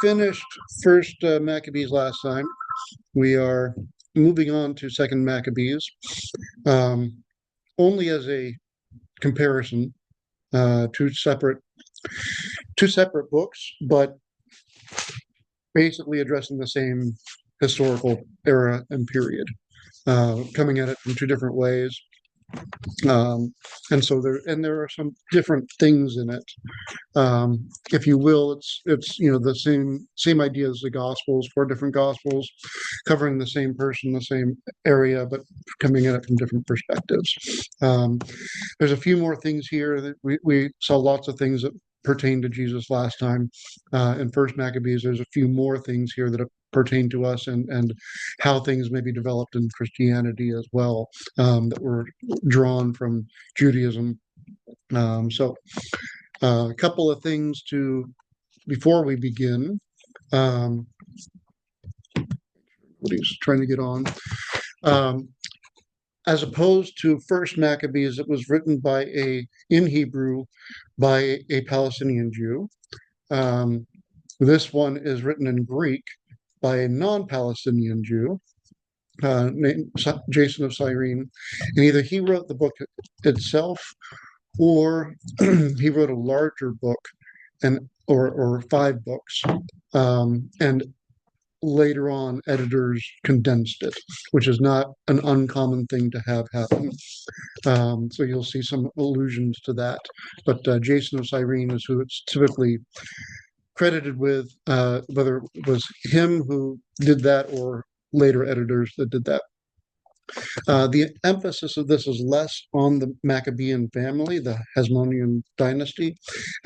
finished First Maccabees last time. We are moving on to Second Maccabees, um, only as a comparison. Two separate books, but basically addressing the same historical era and period, coming at it from two different ways. And so there are some different things in it, if you will. It's the same idea as the Gospels, four different Gospels, covering the same person, the same area, but coming at it from different perspectives. There's a few more things here that we saw lots of things that pertain to Jesus last time. In First Maccabees, there's a few more things here that pertain to us and how things may be developed in Christianity as well, that were drawn from Judaism. So a couple of things before we begin. What he's trying to get on. As opposed to First Maccabees, it was written in Hebrew by a Palestinian Jew. This one is written in Greek by a non-Palestinian Jew, named Jason of Cyrene. And either he wrote the book itself, or he wrote a larger book, or 5 books, and later on editors condensed it, which is not an uncommon thing to have happen. So you'll see some allusions to that. But Jason of Cyrene is who it's typically credited with, whether it was him who did that or later editors that did that. The emphasis of this is less on the Maccabean family, the Hasmonean dynasty,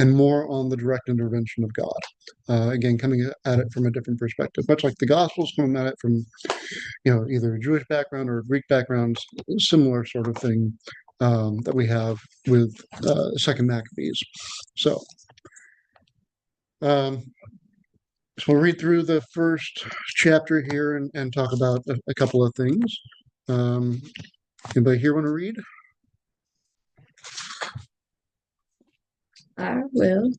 and more on the direct intervention of God. Again, coming at it from a different perspective, much like the Gospels come at it from, either a Jewish background or a Greek background, similar sort of thing that we have with Second Maccabees. So we'll read through the first chapter here and talk about a couple of things. Anybody here want to read? I will.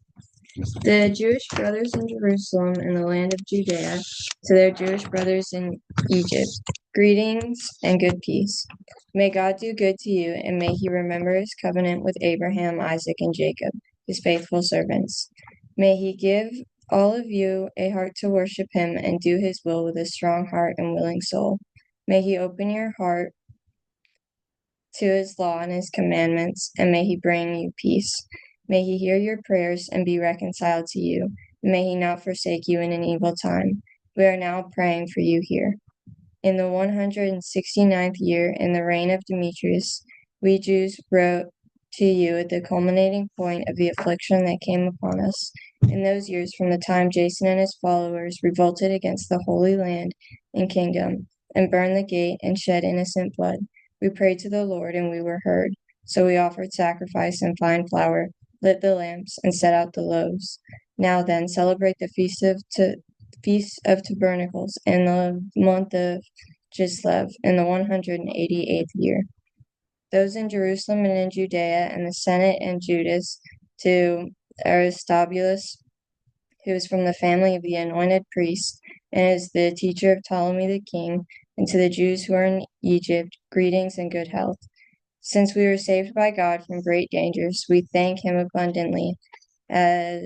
The Jewish brothers in Jerusalem and the land of Judea, to their Jewish brothers in Egypt, greetings and good peace. May God do good to you, and may he remember his covenant with Abraham, Isaac, and Jacob, his faithful servants. May he give all of you a heart to worship him and do his will with a strong heart and willing soul. May he open your heart to his law and his commandments, and may he bring you peace. May he hear your prayers and be reconciled to you. May he not forsake you in an evil time. We are now praying for you here. In the 169th year, in the reign of Demetrius, we Jews wrote to you at the culminating point of the affliction that came upon us in those years, from the time Jason and his followers revolted against the Holy Land and kingdom, and burned the gate and shed innocent blood. We prayed to the Lord, and we were heard. So we offered sacrifice and fine flour, lit the lamps, and set out the loaves. Now then, celebrate the Feast of Tabernacles in the month of Kislev in the 188th year. Those in Jerusalem and in Judea and the Senate and Judas, to Aristobulus, who is from the family of the anointed priest and is the teacher of Ptolemy the king, and to the Jews who are in Egypt, greetings and good health. Since we were saved by God from great dangers, we thank him abundantly, as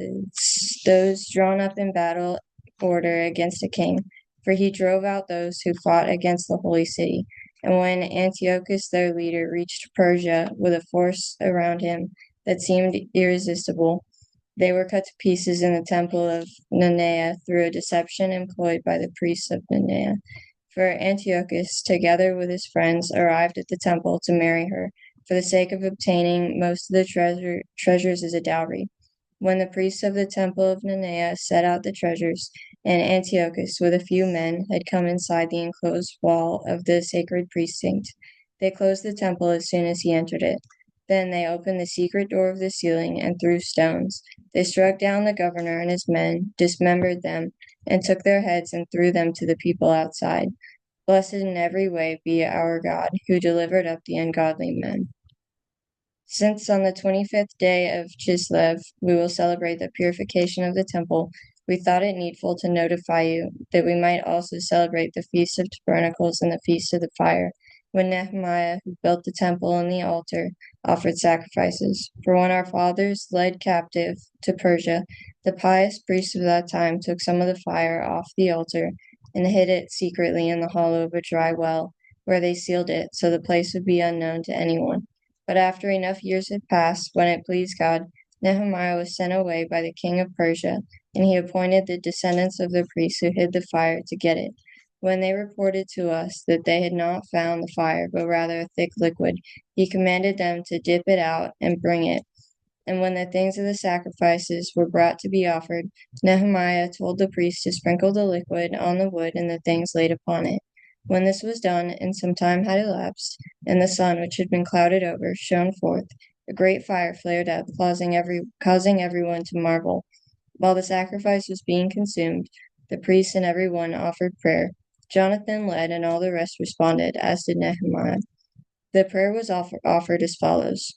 those drawn up in battle order against a king, for he drove out those who fought against the holy city. And when Antiochus, their leader, reached Persia with a force around him that seemed irresistible, they were cut to pieces in the temple of Nanea through a deception employed by the priests of Nanea. For Antiochus, together with his friends, arrived at the temple to marry her, for the sake of obtaining most of the treasures as a dowry. When the priests of the temple of Nanea set out the treasures, and Antiochus with a few men had come inside the enclosed wall of the sacred precinct, they closed the temple as soon as he entered it. Then they opened the secret door of the ceiling and threw stones. They struck down the governor and his men, dismembered them, and took their heads and threw them to the people outside. Blessed in every way be our God, who delivered up the ungodly men. Since on the 25th day of Kislev we will celebrate the purification of the temple, we thought it needful to notify you that we might also celebrate the Feast of Tabernacles and the Feast of the Fire, when Nehemiah, who built the temple and the altar, offered sacrifices. For when our fathers led captive to Persia, the pious priests of that time took some of the fire off the altar and hid it secretly in the hollow of a dry well, where they sealed it, so the place would be unknown to anyone. But after enough years had passed, when it pleased God, Nehemiah was sent away by the king of Persia, and he appointed the descendants of the priests who hid the fire to get it. When they reported to us that they had not found the fire, but rather a thick liquid, he commanded them to dip it out and bring it. And when the things of the sacrifices were brought to be offered, Nehemiah told the priests to sprinkle the liquid on the wood and the things laid upon it. When this was done, and some time had elapsed, and the sun, which had been clouded over, shone forth, a great fire flared up, causing everyone to marvel. While the sacrifice was being consumed, the priests and every one offered prayer. Jonathan led, and all the rest responded, as did Nehemiah. The prayer was offered as follows.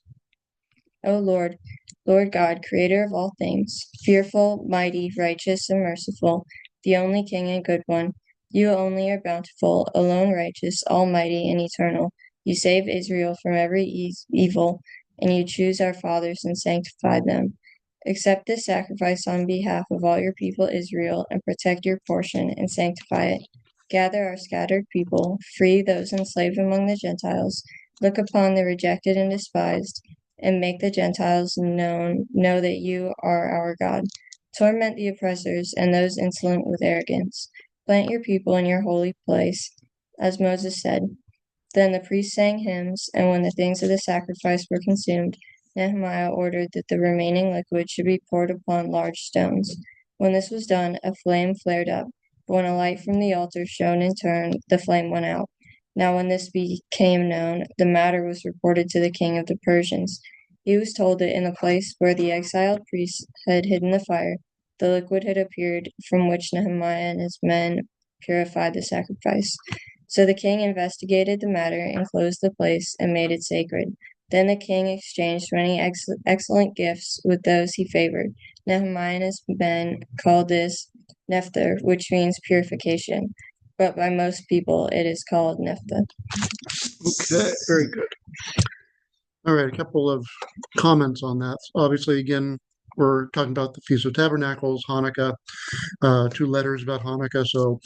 O Lord, Lord God, creator of all things, fearful, mighty, righteous, and merciful, the only King and good one, you only are bountiful, alone righteous, almighty, and eternal. You save Israel from every evil, and you choose our fathers and sanctify them. Accept this sacrifice on behalf of all your people Israel, and protect your portion and sanctify it. Gather our scattered people, free those enslaved among the Gentiles, look upon the rejected and despised, and make the Gentiles know that you are our God. Torment the oppressors and those insolent with arrogance. Plant your people in your holy place, as Moses said. Then the priests sang hymns, and when the things of the sacrifice were consumed, Nehemiah ordered that the remaining liquid should be poured upon large stones. When this was done, a flame flared up, but when a light from the altar shone in turn, the flame went out. Now when this became known, the matter was reported to the king of the Persians. He was told that in the place where the exiled priests had hidden the fire, the liquid had appeared from which Nehemiah and his men purified the sacrifice. So the king investigated the matter and closed the place and made it sacred. Then the king exchanged many excellent gifts with those he favored. Nehemiah and his men called this Nephthah, which means purification, but by most people it is called Nephthah. Okay, very good. All right, a couple of comments on that. Obviously, again, we're talking about the Feast of Tabernacles, Hanukkah, two letters about Hanukkah. So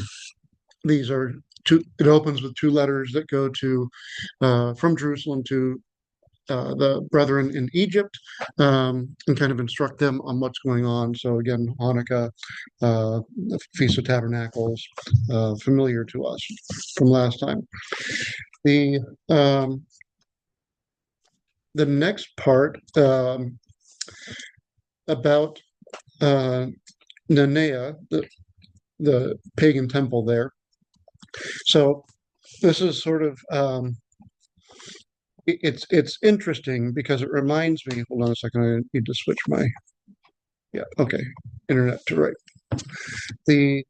these are two, it opens with two letters that go to from Jerusalem to the brethren in Egypt, and kind of instruct them on what's going on. So again, Hanukkah, the Feast of Tabernacles, familiar to us from last time. The next part about Nanea, the pagan temple there. So this is sort of it's interesting because it reminds me. Hold on a second. I need to switch my okay, internet to right. It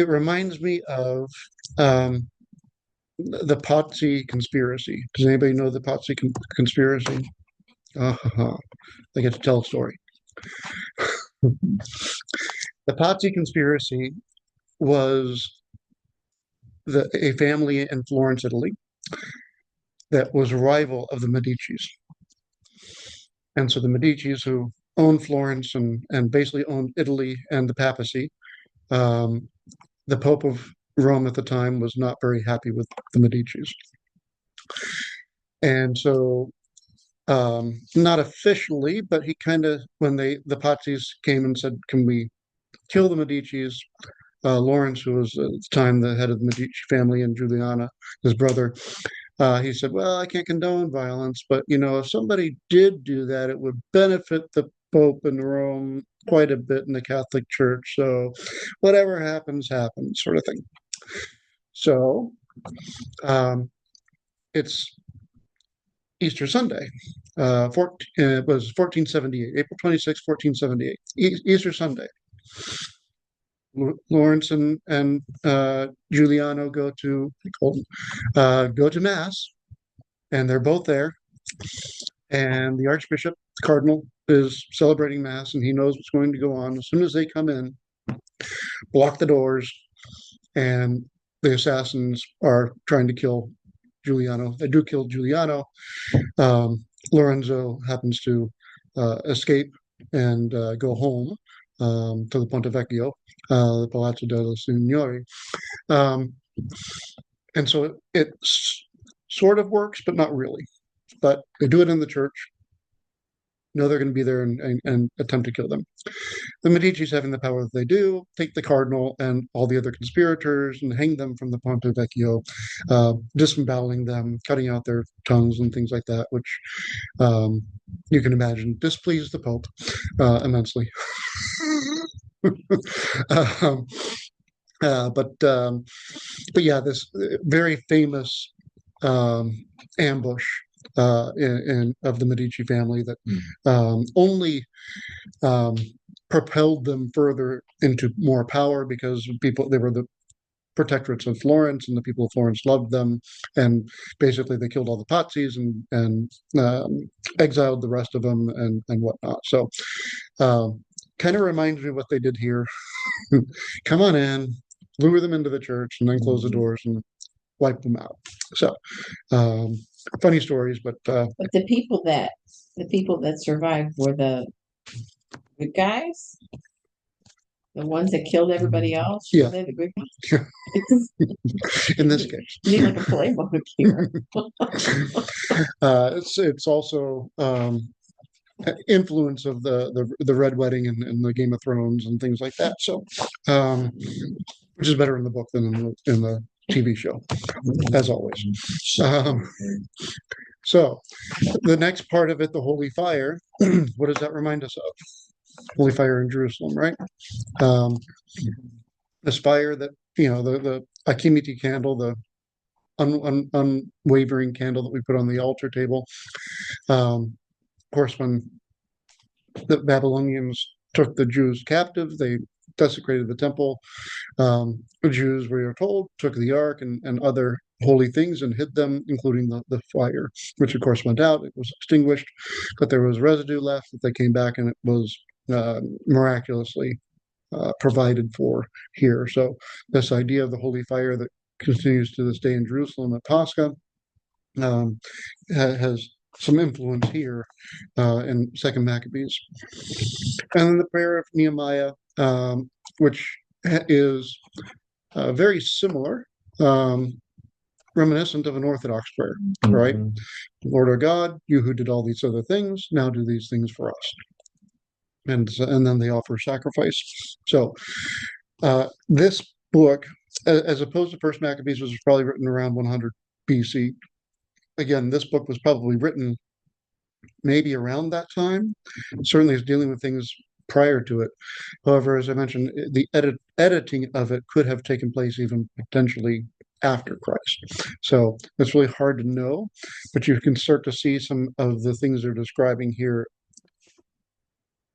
reminds me of the Potsy conspiracy. Does anybody know the Potsy conspiracy? I get to tell a story. The Potsy conspiracy was a family in Florence, Italy, that was a rival of the Medicis. And so the Medicis, who owned Florence and basically owned Italy and the papacy, the Pope of Rome at the time was not very happy with the Medicis. And so, not officially, but he kind of, when the Pazis came and said, can we kill the Medicis? Lawrence, who was at the time the head of the Medici family, and Giuliana, his brother, he said, well, I can't condone violence, but, if somebody did do that, it would benefit the Pope in Rome quite a bit in the Catholic Church. So whatever happens, happens, sort of thing. So it's Easter Sunday. It was 1478, April 26, 1478, Easter Sunday. Lawrence and Giuliano go to Mass, and they're both there. And the Archbishop, the Cardinal, is celebrating Mass, and he knows what's going to go on. As soon as they come in, block the doors, and the assassins are trying to kill Giuliano. They do kill Giuliano. Lorenzo happens to escape and go home to the Ponte Vecchio, the Palazzo delle Signori. Um, and so it sort of works, but not really. But they do it in the church. Know they're going to be there and attempt to kill them. The Medici's, having the power that they do, take the cardinal and all the other conspirators and hang them from the Ponte Vecchio, disemboweling them, cutting out their tongues and things like that, which you can imagine displeased the Pope immensely. um, but yeah, this very famous ambush of the Medici family that only propelled them further into more power because they were the protectorates of Florence, and the people of Florence loved them, and basically they killed all the Pazis and exiled the rest of them and whatnot. So kind of reminds me of what they did here. Come on in, lure them into the church, and then close the doors and wipe them out. So funny stories, but the people that survived were the good guys, the ones that killed everybody else. Yeah. Were they the good guys? In this case, you need like a playbook here. it's also influence of the Red Wedding and the Game of Thrones and things like that. So, which is better in the book than in the TV show, as always. So, the next part of it, the Holy Fire, what does that remind us of? Holy Fire in Jerusalem, right? This fire that, the Akimiti candle, the unwavering candle that we put on the altar table. Of course, when the Babylonians took the Jews captive, they desecrated the temple. The Jews, we are told, took the ark and other holy things and hid them, including the fire, which of course went out. It was extinguished, but there was residue left that they came back, and it was miraculously provided for here. So this idea of the holy fire that continues to this day in Jerusalem at Pascha has some influence here in Second Maccabees. And then the prayer of Nehemiah, which is very similar, reminiscent of an Orthodox prayer, right? Lord our God, you who did all these other things, now do these things for us. And then they offer sacrifice. So this book, as opposed to First Maccabees, was probably written around 100 BC. Again, this book was probably written maybe around that time. Certainly is dealing with things prior to it. However, as I mentioned, the editing of it could have taken place even potentially after Christ. So it's really hard to know, but you can start to see some of the things they're describing here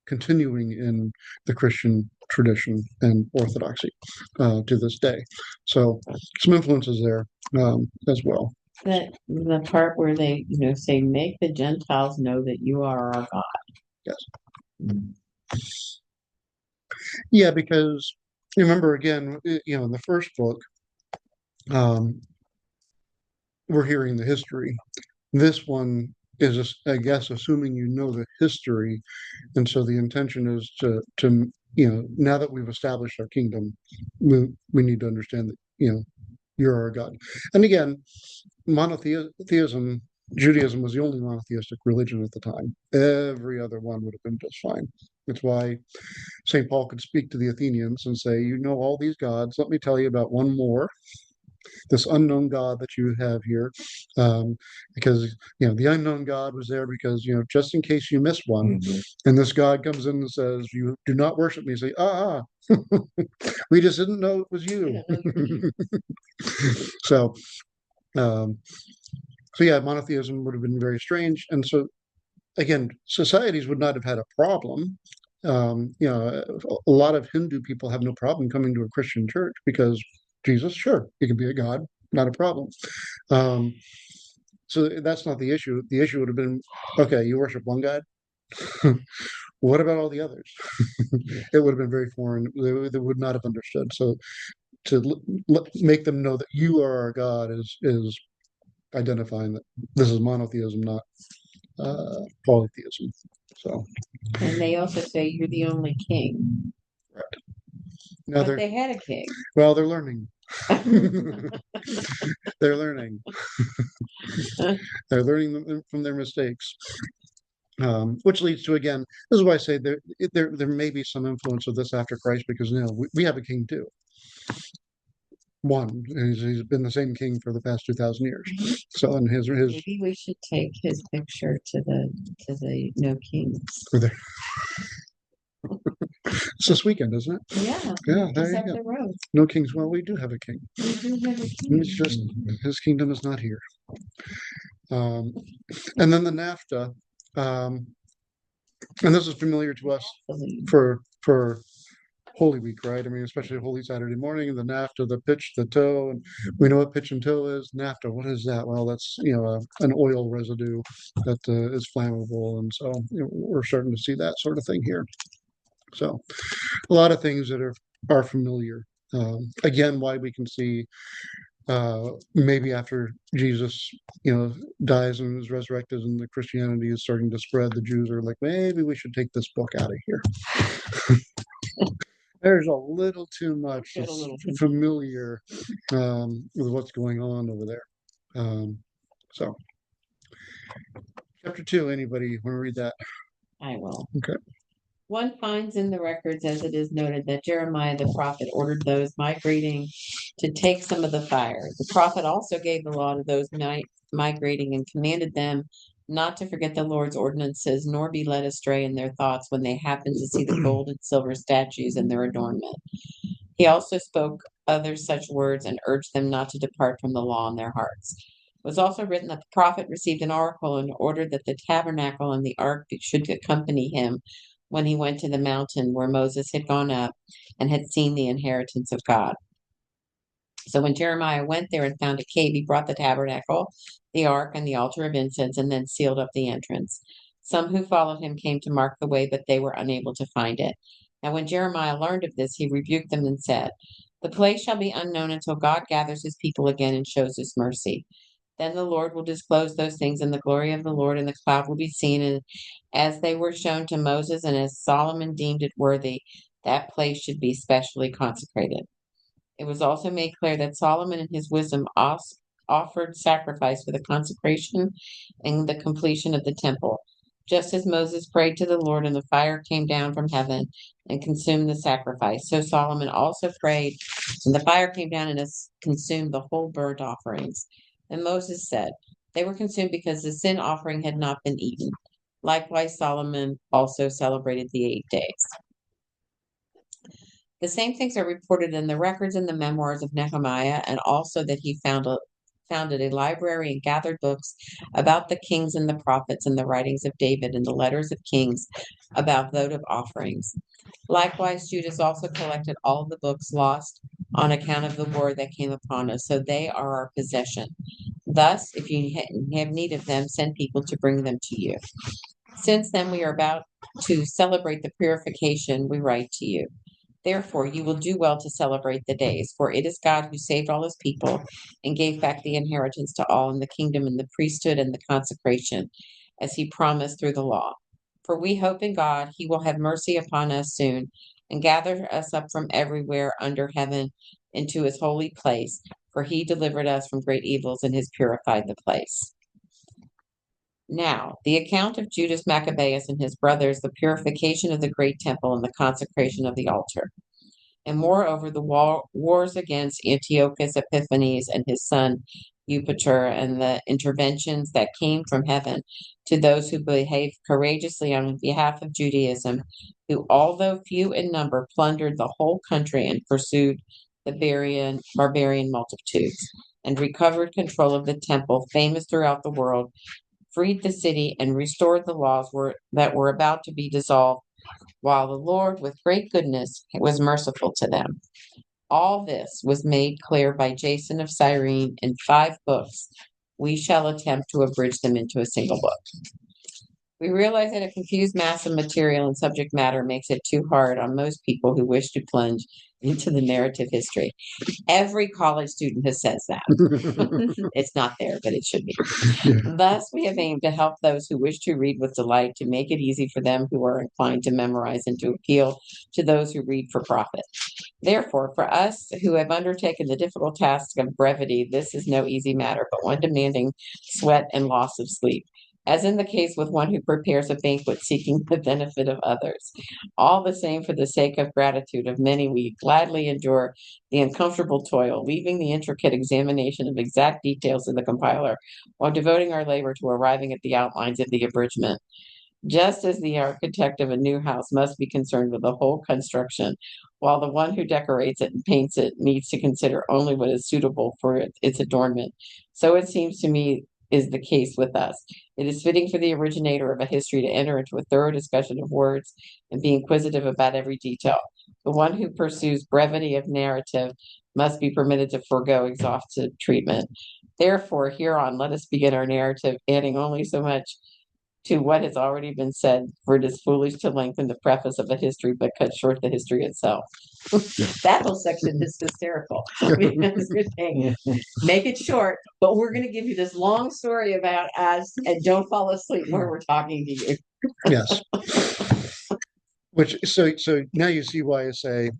continuing in the Christian tradition and orthodoxy to this day. So some influences there as well. The part where they, say, make the Gentiles know that you are our God. Yes. Yeah, because remember again, in the first book, we're hearing the history. This one is, I guess, assuming you know the history, and so the intention is to now that we've established our kingdom, we need to understand that you're our God. And again, monotheism, Judaism was the only monotheistic religion at the time. Every other one would have been just fine. That's why St. Paul could speak to the Athenians and say, all these gods, let me tell you about one more, this unknown God that you have here. Because, the unknown God was there because, just in case you miss one, and this God comes in and says, you do not worship me, you say, we just didn't know it was you. So, yeah, monotheism would have been very strange. And so, again, societies would not have had a problem. A lot of Hindu people have no problem coming to a Christian church because Jesus, sure, he can be a God, not a problem. So that's not the issue. The issue would have been, okay, you worship one God, What about all the others? It would have been very foreign. They would not have understood. So to make them know that you are our God is identifying that this is monotheism, not polytheism. So, And they also say you're the only king. right. Now But they had a king. well, they're learning. They're learning. They're learning from their mistakes. Which leads to, again, this is why I say there may be some influence of this after Christ, because we have a king too. One, and he's been the same king for the past 2,000 years. So, and his Maybe we should take his picture to the No Kings. it's this weekend, isn't it? Yeah, Yeah, there it's you up go. the road. No kings. Well, we do have a king. We do have a king. It's just his kingdom is not here. And then the NAFTA, and this is familiar to us for Holy Week, right? I mean, especially Holy Saturday morning, and the NAFTA, the pitch, the toe, and we know what pitch and toe is. NAFTA, what is that? Well, that's an oil residue that is flammable, and so we're starting to see that sort of thing here. So, a lot of things that are familiar. Again, why we can see maybe after Jesus, dies and is resurrected, and the Christianity is starting to spread, the Jews are like, maybe we should take this book out of here. There's a little too much familiar with what's going on over there. So, chapter 2, anybody want to read that? I will. Okay. One finds in the records, as it is noted, that Jeremiah the prophet ordered those migrating to take some of the fire. The prophet also gave the law to those migrating and commanded them not to forget the Lord's ordinances, nor be led astray in their thoughts when they happen to see the gold and silver statues and their adornment. He also spoke other such words and urged them not to depart from the law in their hearts. It was also written that the prophet received an oracle and ordered that the tabernacle and the ark should accompany him when he went to the mountain where Moses had gone up and had seen the inheritance of God. So when Jeremiah went there and found a cave, he brought the tabernacle, the ark, and the altar of incense, and then sealed up the entrance. Some who followed him came to mark the way, but they were unable to find it. Now when Jeremiah learned of this, he rebuked them and said, "The place shall be unknown until God gathers his people again and shows us mercy. Then the Lord will disclose those things, and the glory of the Lord and the cloud will be seen. And as they were shown to Moses, and as Solomon deemed it worthy, that place should be specially consecrated." It was also made clear that Solomon in his wisdom offered sacrifice for the consecration and the completion of the temple. Just as Moses prayed to the Lord and the fire came down from heaven and consumed the sacrifice, so Solomon also prayed and the fire came down and consumed the whole burnt offerings. And Moses said, "They were consumed because the sin offering had not been eaten." Likewise, Solomon also celebrated the 8 days. The same things are reported in the records and the memoirs of Nehemiah, and also that he founded a library and gathered books about the kings and the prophets and the writings of David and the letters of kings about votive offerings. Likewise, Judas also collected all the books lost on account of the war that came upon us, so they are our possession. Thus, if you have need of them, send people to bring them to you. Since then we are about to celebrate the purification, we write to you. Therefore, you will do well to celebrate the days, for it is God who saved all his people and gave back the inheritance to all in the kingdom and the priesthood and the consecration, as he promised through the law. For we hope in God he will have mercy upon us soon and gather us up from everywhere under heaven into his holy place, for he delivered us from great evils and has purified the place. Now, the account of Judas Maccabeus and his brothers, the purification of the great temple and the consecration of the altar. And moreover, the wars against Antiochus Epiphanes and his son Eupator, and the interventions that came from heaven to those who behaved courageously on behalf of Judaism, who, although few in number, plundered the whole country and pursued the barbarian multitudes, and recovered control of the temple, famous throughout the world, freed the city, and restored the laws that were about to be dissolved, while the Lord, with great goodness, was merciful to them. All this was made clear by Jason of Cyrene in 5 books. We shall attempt to abridge them into a single book. We realize that a confused mass of material and subject matter makes it too hard on most people who wish to plunge into the narrative history. Every college student has says that. It's not there, but it should be. Yeah. Thus, we have aimed to help those who wish to read with delight, to make it easy for them who are inclined to memorize and to appeal to those who read for profit. Therefore, for us who have undertaken the difficult task of brevity, this is no easy matter, but one demanding sweat and loss of sleep, as in the case with one who prepares a banquet seeking the benefit of others. All the same, for the sake of gratitude of many, we gladly endure the uncomfortable toil, leaving the intricate examination of exact details of the compiler, while devoting our labor to arriving at the outlines of the abridgment. Just as the architect of a new house must be concerned with the whole construction, while the one who decorates it and paints it needs to consider only what is suitable for its adornment, so it seems to me is the case with us. It is fitting for the originator of a history to enter into a thorough discussion of words and be inquisitive about every detail. The one who pursues brevity of narrative must be permitted to forego exhaustive treatment. Therefore, hereon, let us begin our narrative, adding only so much to what has already been said, for it is foolish to lengthen the preface of a history, but cut short the history itself. That whole section is hysterical because you're saying, make it short, but we're going to give you this long story about us, and don't fall asleep when we're talking to you. Yes. Which so now you see why I say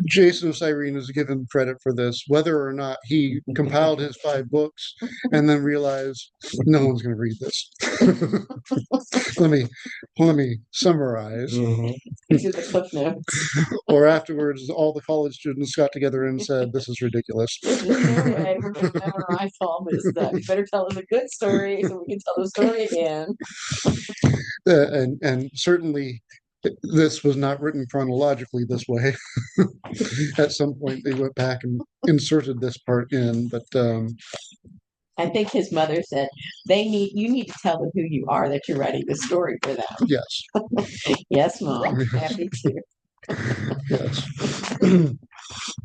Jason of Cyrene is given credit for this, whether or not he compiled his 5 books and then realized no one's going to read this. let me summarize. These are the cliff notes. Or afterwards, all the college students got together and said, "This is ridiculous." This is no way we're going to memorize all this stuff. You better tell us a good story so we can tell the story again. And certainly this was not written chronologically this way. At some point they went back and inserted this part in, but I think his mother said, you need to tell them who you are, that you're writing the story for them. yes. Yes, Mom. Happy to. Yes.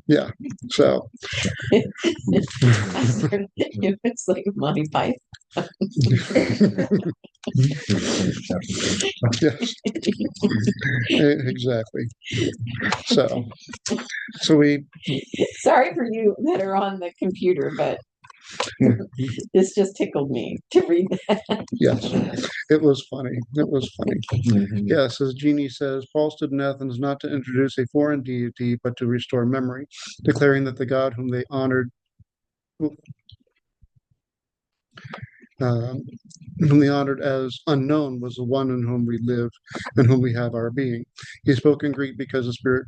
Yeah. So I started thinking it's like Monty Python. yes. Exactly. So we Sorry for you that are on the computer, but this just tickled me to read that. yes, it was funny. It was funny. Yes, as Jeannie says, Paul stood in Athens not to introduce a foreign deity, but to restore memory, declaring that the God whom they honored, whom they honored as unknown, was the one in whom we live and whom we have our being. He spoke in Greek because the Spirit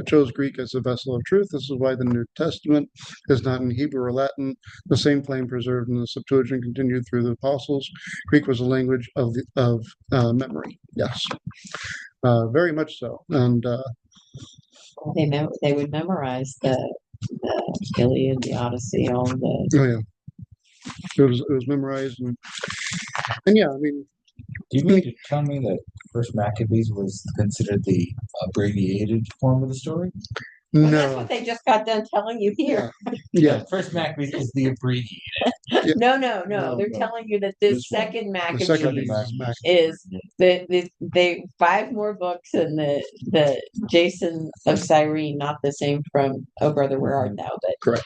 chose Greek as a vessel of truth. This is why the New Testament is not in Hebrew or Latin. The same flame preserved in the Septuagint continued through the apostles. Greek was a language of memory. Yes, very much so. And They would memorize the Iliad, the Odyssey, all the. oh yeah, it was memorized, and yeah, I mean. Do you mean to tell me that First Maccabees was considered the abbreviated form of the story? Well, that's No. what they just got done telling you here. Yeah. First Maccabees is the abbreviated. Yeah. No. No, They're no. telling you that this This one. second The Maccabees second is they 5 more books, and the Jason of Cyrene, not the same from Oh Brother Where Art Thou, but correct.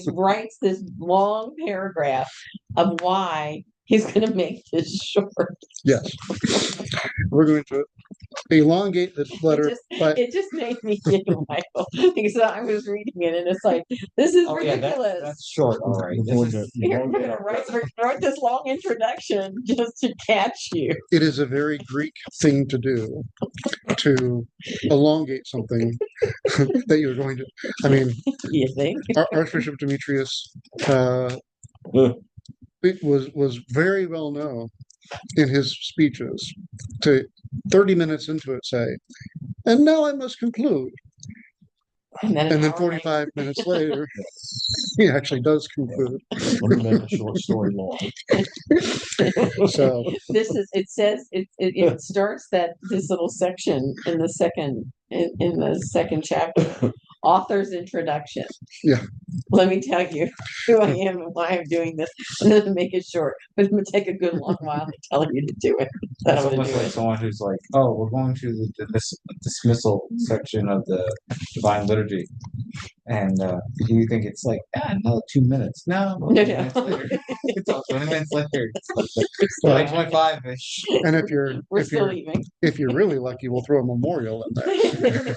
writes this long paragraph of why he's going to make this short. Yes. We're going to elongate this letter. It just made me giggle, Michael, because I was reading it and it's like, this is ridiculous. That's short. All right. We're gonna write this long introduction just to catch you. It is a very Greek thing to do, to elongate something that you're going to. I mean, You think? Archbishop Demetrius it was very well known in his speeches to 30 minutes into it say, and now I must conclude. And then 45 minutes later, he actually does conclude. Let me make a short story long. So it starts that this little section in the second chapter Author's introduction. Yeah. Let me tell you who I am and why I'm doing this. I'm going to make it short, but it's going to take a good long while to tell you to do it. That That's I'm going to almost do like it. someone who's like, "Oh, we're going to the dismissal section of the Divine Liturgy," and you think it's like, another 2 minutes. No, No, 20 no. minutes later. It's all 20 minutes later. It's like Well, 20:25-ish. and if you're We're if still you're leaving. if you're really lucky, we'll throw a memorial in there.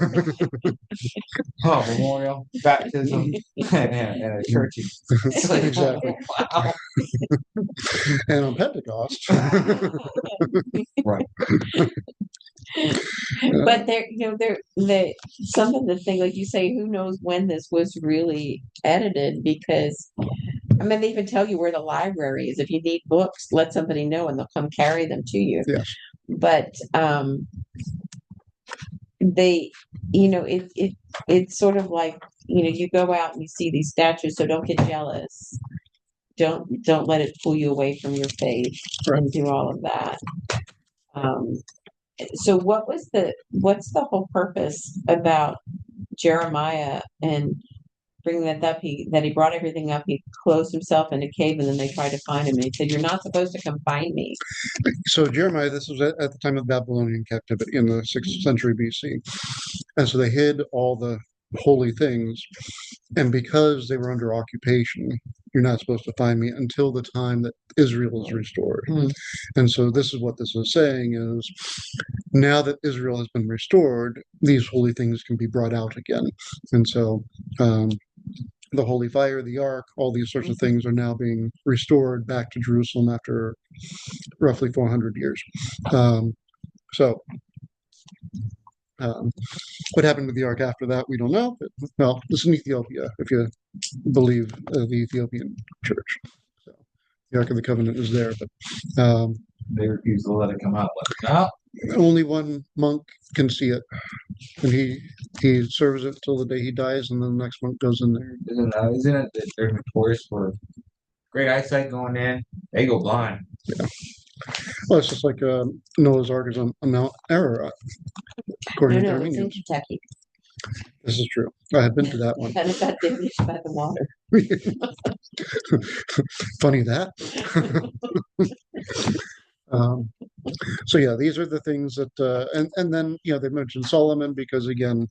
Oh, memorial, baptism, and a churchy. It's like, Exactly. wow. And on Pentecost, Right. But some of the thing, like you say, who knows when this was really edited? Because I mean, they even tell you where the library is. If you need books, let somebody know, and they'll come carry them to you. yes, But they, it's sort of like you go out and you see these statues, so don't get jealous. Don't let it pull you away from your faith and do all of that. So what's the whole purpose about Jeremiah and bringing that up? That he brought everything up. He closed himself in a cave, and then they tried to find him. And he said, "You're not supposed to come find me." so Jeremiah, this was at the time of Babylonian captivity in the 6th century BC, and so they hid all the holy things, and because they were under occupation, you're not supposed to find me until the time that Israel is restored. Mm. And so this is what this is saying is, now that Israel has been restored, these holy things can be brought out again. And so the holy fire, the ark, all these sorts of things are now being restored back to Jerusalem after roughly 400 years. So what happened with the ark after that, we don't know. But, well, it's in Ethiopia, if you believe the Ethiopian church. So the Ark of the Covenant is there, but They refuse to let it come out. Let it out. only one monk can see it, and he serves it till the day he dies, and then the next monk goes in there. Isn't it that they're notorious for great eyesight going in? They go blind. Yeah. Well, it's just like Noah's Ark is on Mount Ararat, according to the No, it's in Armenians. Kentucky. This is true. I have been to that one. And it got damaged by the water. Funny that. um, so yeah, these are the things that, and then they mentioned Solomon because again,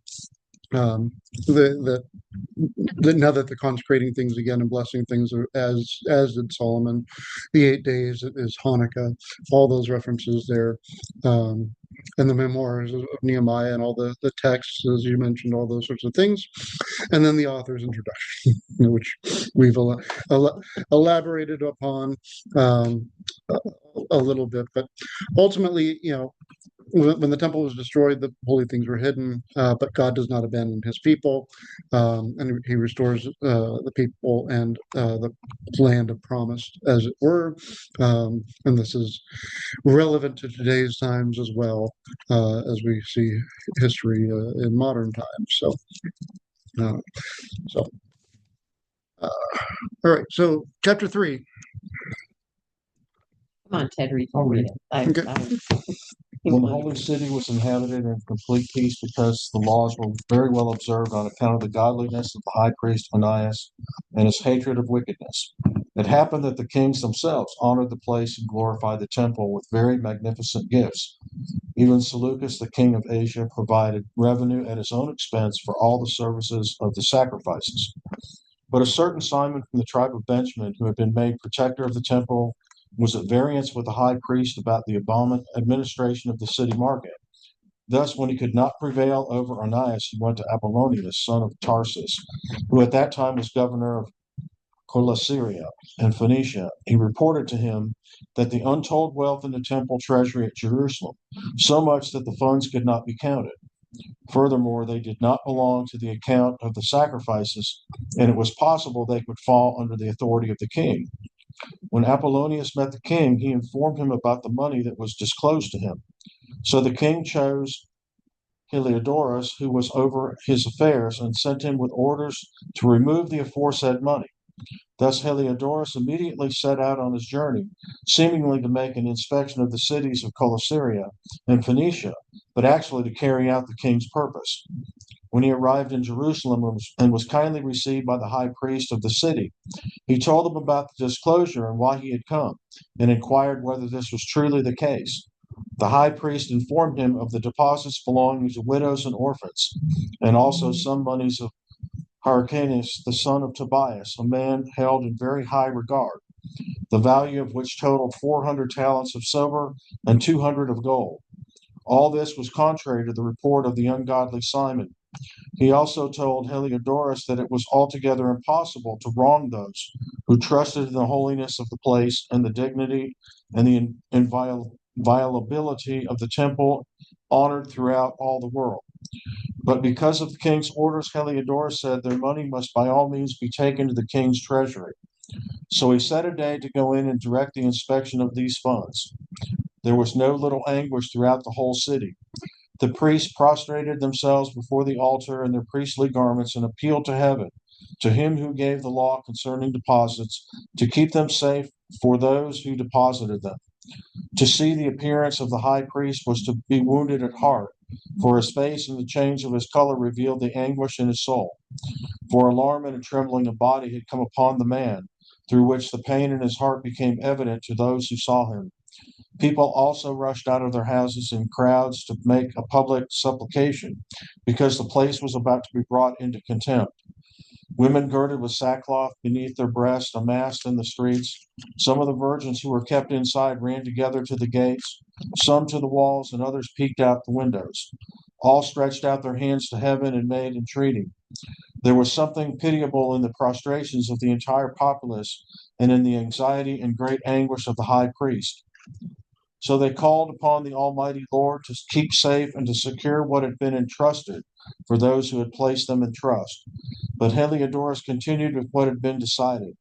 um, now that they're consecrating things again and blessing things as did Solomon, the 8 days is Hanukkah, all those references there, and the memoirs of Nehemiah and all the texts, as you mentioned, all those sorts of things, and then the author's introduction, which we've elaborated upon a little bit, but ultimately, when the temple was destroyed, the holy things were hidden, but God does not abandon his people, and he restores the people and the land of promise, as it were. And this is relevant to today's times as well, as we see history in modern times. Uh, so, all right. So, chapter 3. Come on, Ted, read I'll read. it. Okay. When the holy city was inhabited in complete peace because the laws were very well observed on account of the godliness of the high priest Onias and his hatred of wickedness. It happened that the kings themselves honored the place and glorified the temple with very magnificent gifts. Even Seleucus, the king of Asia, provided revenue at his own expense for all the services of the sacrifices. But a certain Simon from the tribe of Benjamin, who had been made protector of the temple, was at variance with the high priest about the administration of the city market. Thus, when he could not prevail over Onias, he went to Apollonius, son of Tarsus, who at that time was governor of Coelesyria and Phoenicia. He reported to him that the untold wealth in the temple treasury at Jerusalem, so much that the funds could not be counted. Furthermore, they did not belong to the account of the sacrifices, and it was possible they could fall under the authority of the king. When Apollonius met the king, he informed him about the money that was disclosed to him. So the king chose Heliodorus, who was over his affairs, and sent him with orders to remove the aforesaid money. Thus Heliodorus immediately set out on his journey, seemingly to make an inspection of the cities of Coelesyria and Phoenicia, but actually to carry out the king's purpose. when he arrived in Jerusalem and was kindly received by the high priest of the city. He told them about the disclosure and why he had come, and inquired whether this was truly the case. The high priest informed him of the deposits belonging to widows and orphans, and also some monies of Hyrcanus, the son of Tobias, a man held in very high regard, the value of which totaled 400 talents of silver and 200 of gold. All this was contrary to the report of the ungodly Simon. He also told Heliodorus that it was altogether impossible to wrong those who trusted in the holiness of the place and the dignity and the inviolability of the temple honored throughout all the world. But because of the king's orders, Heliodorus said their money must by all means be taken to the king's treasury. So he set a day to go in and direct the inspection of these funds. There was no little anguish throughout the whole city. The priests prostrated themselves before the altar in their priestly garments and appealed to heaven, to him who gave the law concerning deposits, to keep them safe for those who deposited them. To see the appearance of the high priest was to be wounded at heart, for his face and the change of his color revealed the anguish in his soul. For alarm and a trembling of body had come upon the man, through which the pain in his heart became evident to those who saw him. People also rushed out of their houses in crowds to make a public supplication, because the place was about to be brought into contempt. Women girded with sackcloth beneath their breasts amassed in the streets. Some of the virgins who were kept inside ran together to the gates, some to the walls, and others peeked out the windows. All stretched out their hands to heaven and made entreaty. There was something pitiable in the prostrations of the entire populace and in the anxiety and great anguish of the high priest. So they called upon the Almighty Lord to keep safe and to secure what had been entrusted for those who had placed them in trust. But Heliodorus continued with what had been decided.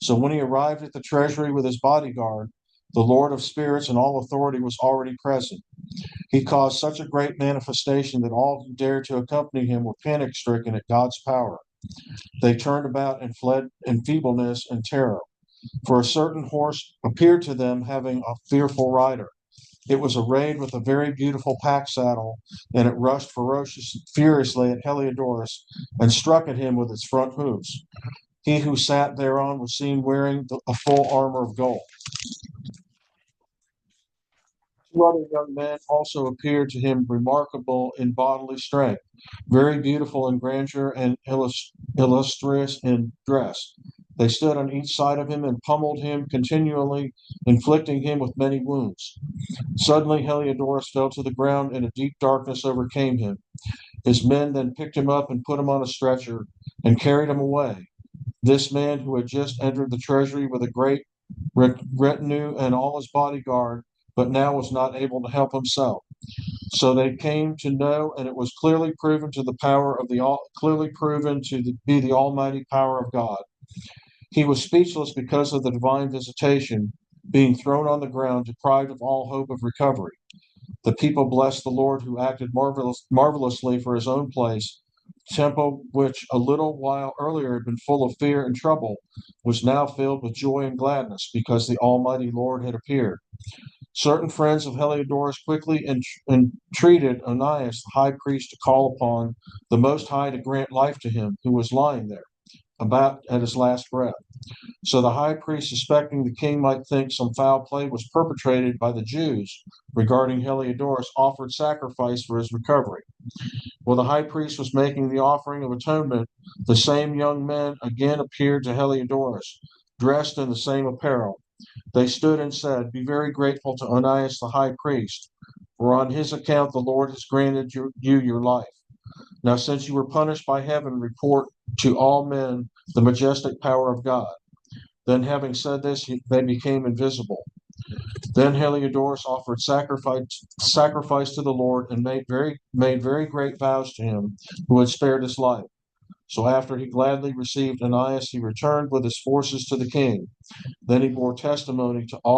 So when he arrived at the treasury with his bodyguard, the Lord of spirits and all authority was already present. He caused such a great manifestation that all who dared to accompany him were panic-stricken at God's power. They turned about and fled in feebleness and terror. For a certain horse appeared to them having a fearful rider. It was arrayed with a very beautiful pack saddle, and it rushed furiously at Heliodorus and struck at him with its front hoofs. He who sat thereon was seen wearing a full armor of gold. Two other young men also appeared to him remarkable in bodily strength, very beautiful in grandeur and illustrious in dress. They stood on each side of him and pummeled him continually, inflicting him with many wounds. Suddenly Heliodorus fell to the ground, and a deep darkness overcame him. His men then picked him up and put him on a stretcher and carried him away. This man, who had just entered the treasury with a great retinue and all his bodyguard, but now was not able to help himself. So they came to know, and it was clearly proven to be the almighty power of God. He was speechless because of the divine visitation, being thrown on the ground, deprived of all hope of recovery. The people blessed the Lord, who acted marvelously for his own place. Temple, which a little while earlier had been full of fear and trouble, was now filled with joy and gladness, because the Almighty Lord had appeared. Certain friends of Heliodorus quickly entreated Onias, the high priest, to call upon the Most High to grant life to him, who was lying there, about at his last breath. So the high priest, suspecting the king might think some foul play was perpetrated by the Jews regarding Heliodorus, offered sacrifice for his recovery. While the high priest was making the offering of atonement, the same young men again appeared to Heliodorus, dressed in the same apparel. They stood and said, "Be very grateful to Onias the high priest, for on his account the Lord has granted you your life. Now, since you were punished by heaven, report to all men the majestic power of God." Then, having said this, they became invisible. Then Heliodorus offered sacrifice to the Lord and made very great vows to him who had spared his life. So after he gladly received Onias, he returned with his forces to the king. Then he bore testimony to all